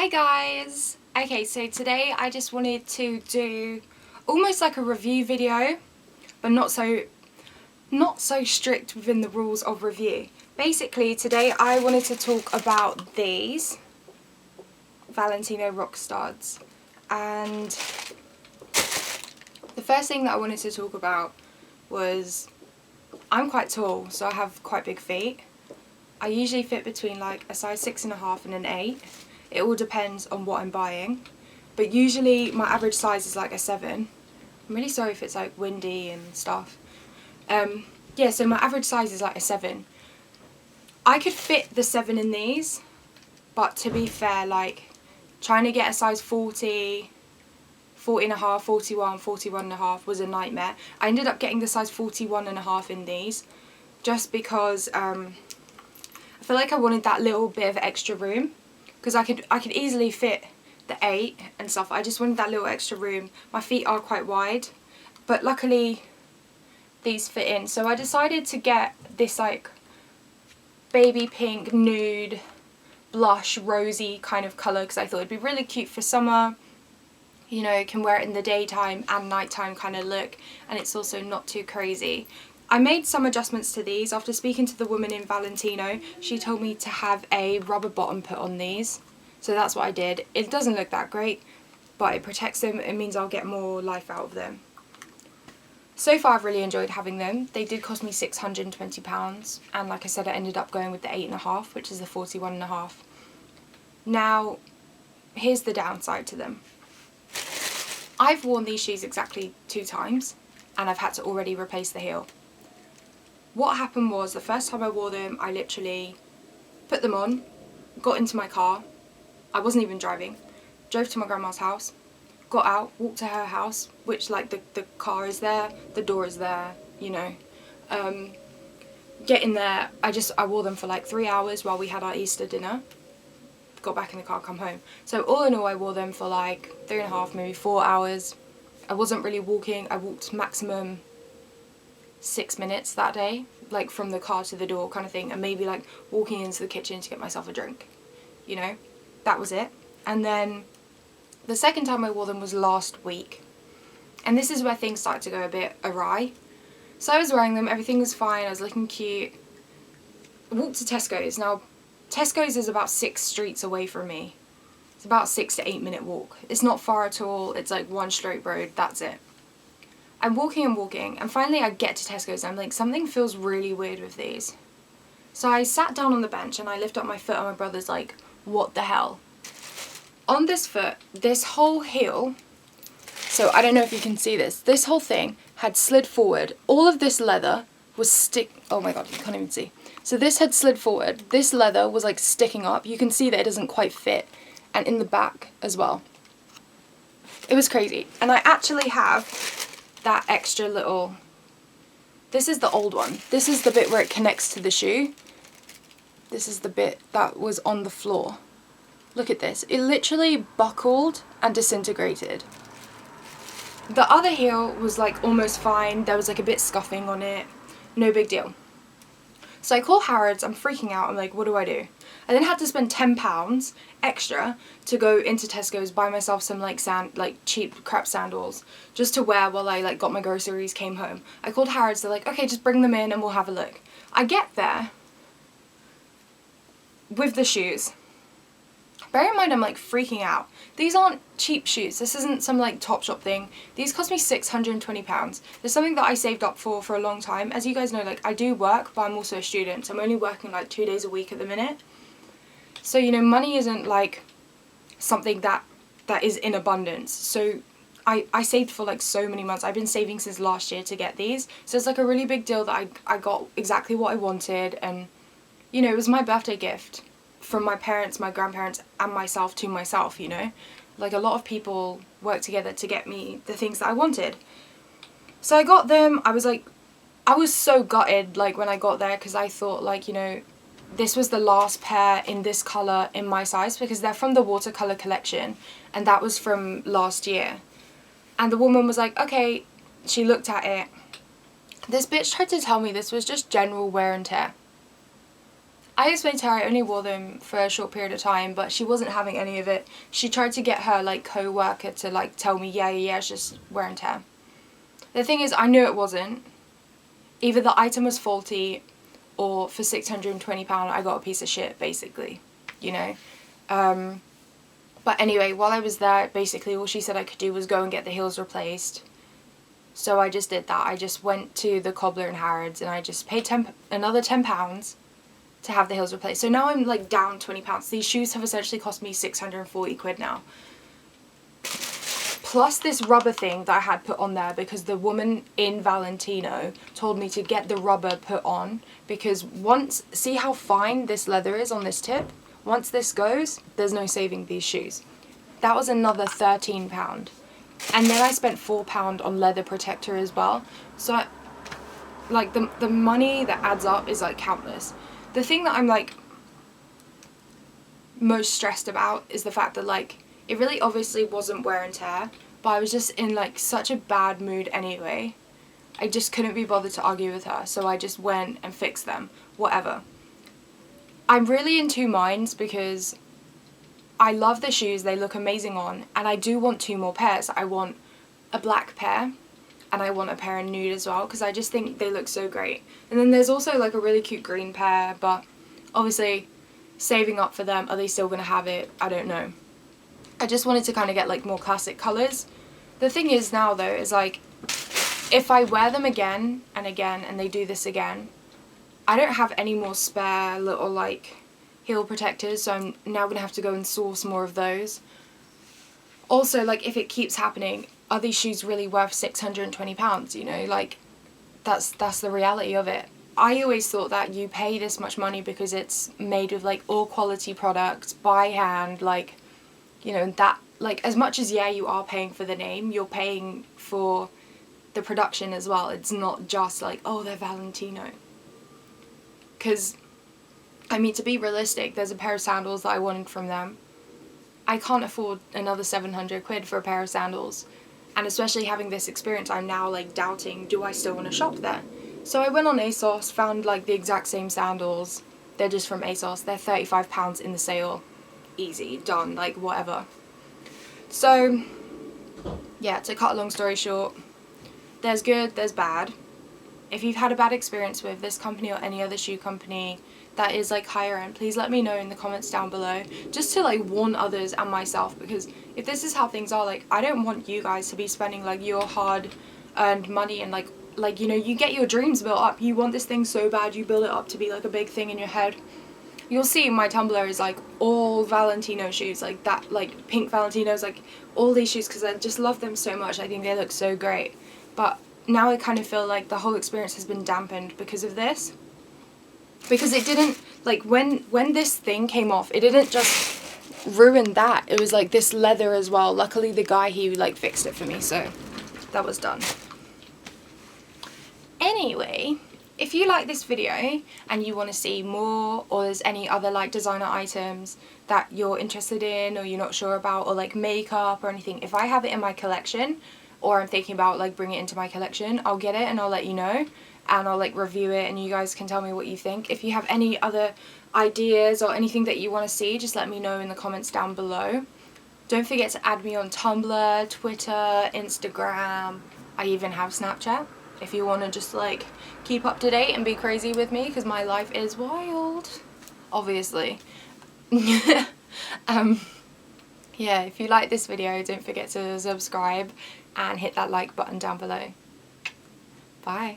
Hi guys! Okay, so today I just wanted to do almost like a review video, but not so strict within the rules of review. Basically, today I wanted to talk about these Valentino rockstuds, and the first thing that I wanted to talk about was I'm quite tall, so I have quite big feet. I usually fit between like a size 6.5 and an 8. It all depends on what I'm buying, but usually my average size is like a 7. I'm really sorry if it's like windy and stuff. Yeah, so my average size is like a 7. I could fit the 7 in these, but to be fair, like trying to get a size 40, 40.5, 41, 41.5 was a nightmare. I ended up getting the size 41.5 in these just because I feel like I wanted that little bit of extra room, because I could easily fit the 8 and stuff. I just wanted that little extra room. My feet are quite wide, but luckily these fit in. So I decided to get this like baby pink, nude, blush, rosy kind of colour because I thought it'd be really cute for summer. You know, you can wear it in the daytime and nighttime kind of look, and it's also not too crazy. I made some adjustments to these. After speaking to the woman in Valentino, she told me to have a rubber bottom put on these. So that's what I did. It doesn't look that great, but it protects them. It means I'll get more life out of them. So far I've really enjoyed having them. They did cost me £620, and like I said, I ended up going with the 8.5, which is the 41.5. Now, here's the downside to them. I've worn these shoes exactly 2 times, and I've had to already replace the heel. What happened was, the first time I wore them, I literally put them on, got into my car. I wasn't even driving. Drove to my grandma's house, got out, walked to her house, which like the car is there, the door is there, you know. Get in there, I wore them for like 3 hours while we had our Easter dinner. Got back in the car, come home. So all in all, I wore them for like 3.5, maybe 4 hours. I wasn't really walking. I walked maximum 6 minutes that day, like from the car to the door kind of thing, and maybe like walking into the kitchen to get myself a drink, you know. That was it. And then the second time I wore them was last week, and this is where things started to go a bit awry. So I was wearing them, everything was fine, I was looking cute. I walked to Tesco's. Now Tesco's is about 6 streets away from me. It's about a 6 to 8 minute walk. It's not far at all. It's like one straight road, that's it. I'm walking and walking, and finally I get to Tesco's and I'm like, something feels really weird with these. So I sat down on the bench and I lift up my foot, and my brother's like, what the hell? On this foot, this whole heel, so I don't know if you can see this whole thing had slid forward. All of this leather was oh my god, you can't even see. So this had slid forward. This leather was like sticking up. You can see that it doesn't quite fit, and in the back as well. It was crazy. And I actually have that extra little, this is the old one. This is the bit where it connects to the shoe. This is the bit that was on the floor. Look at this. It literally buckled and disintegrated. The other heel was like almost fine. There was like a bit scuffing on it. No big deal. So I call Harrods. I'm freaking out. I'm like, what do? I then had to spend £10 extra to go into Tesco's, buy myself some like cheap crap sandals just to wear while I like got my groceries, came home. I called Harrods. They're like, okay, just bring them in and we'll have a look. I get there with the shoes. Bear in mind, I'm like freaking out. These aren't cheap shoes. This isn't some like Topshop thing. These cost me £620. There's something that I saved up for a long time. As you guys know, like I do work, but I'm also a student. So I'm only working like 2 days a week at the minute. So, you know, money isn't like something that is in abundance. So I saved for like so many months. I've been saving since last year to get these. So it's like a really big deal that I got exactly what I wanted. And, you know, it was my birthday gift from my parents, my grandparents, and myself to myself, you know. Like a lot of people work together to get me the things that I wanted. So I got them. I was so gutted like when I got there, because I thought like, you know, this was the last pair in this colour in my size, because they're from the watercolour collection, and that was from last year. And the woman was like, okay, she looked at it. This bitch tried to tell me this was just general wear and tear. I explained to her I only wore them for a short period of time, but she wasn't having any of it. She tried to get her like co-worker to like tell me, yeah, it's just wear and tear. The thing is, I knew it wasn't. Either the item was faulty, or for £620 I got a piece of shit, basically, you know. But anyway, while I was there, basically all she said I could do was go and get the heels replaced. So I just did that. I just went to the cobbler in Harrods and I just paid another £10 to have the heels replaced. So now I'm like down £20. These shoes have essentially cost me 640 quid now. Plus this rubber thing that I had put on there because the woman in Valentino told me to get the rubber put on, because once, see how fine this leather is on this tip? Once this goes, there's no saving these shoes. That was another £13. And then I spent £4 on leather protector as well. So like the money that adds up is like countless. The thing that I'm like most stressed about is the fact that like it really obviously wasn't wear and tear, but I was just in like such a bad mood anyway. I just couldn't be bothered to argue with her, so I just went and fixed them, whatever. I'm really in two minds because I love the shoes, they look amazing on, and I do want 2 more pairs. I want a black pair and I want a pair in nude as well because I just think they look so great. And then there's also like a really cute green pair, but obviously saving up for them, are they still going to have it? I don't know. I just wanted to kind of get like more classic colours. The thing is now though is like if I wear them again and again and they do this again, I don't have any more spare little like heel protectors, so I'm now going to have to go and source more of those. Also, like if it keeps happening, are these shoes really worth £620, you know? Like that's the reality of it. I always thought that you pay this much money because it's made with like all quality products by hand, like, you know, that like as much as yeah you are paying for the name, you're paying for the production as well. It's not just like, oh, they're Valentino. Because I mean, to be realistic, there's a pair of sandals that I wanted from them. I can't afford another 700 quid for a pair of sandals. And especially having this experience, I'm now like doubting, do I still want to shop there? So I went on ASOS, found like the exact same sandals. They're just from ASOS. They're £35 in the sale. Easy, done, like whatever. So yeah, to cut a long story short, there's good, there's bad. If you've had a bad experience with this company or any other shoe company that is like higher end, please let me know in the comments down below, just to like warn others and myself, because if this is how things are, like I don't want you guys to be spending like your hard earned money and like you know, you get your dreams built up, you want this thing so bad, you build it up to be like a big thing in your head. You'll see my Tumblr is like all Valentino shoes, like that, like pink Valentinos, like all these shoes, because I just love them so much. I think they look so great. But now I kind of feel like the whole experience has been dampened because of this. Because it didn't, like when this thing came off, it didn't just ruin that. It was like this leather as well. Luckily the guy, he like fixed it for me, so that was done. Anyway, if you like this video and you want to see more, or there's any other like designer items that you're interested in or you're not sure about, or like makeup or anything, if I have it in my collection or I'm thinking about like bringing it into my collection, I'll get it and I'll let you know, and I'll like review it and you guys can tell me what you think. If you have any other ideas or anything that you want to see, just let me know in the comments down below. Don't forget to add me on Tumblr, Twitter, Instagram. I even have Snapchat if you want to just like keep up to date and be crazy with me, because my life is wild, obviously. Yeah, if you like this video, don't forget to subscribe and hit that like button down below. Bye.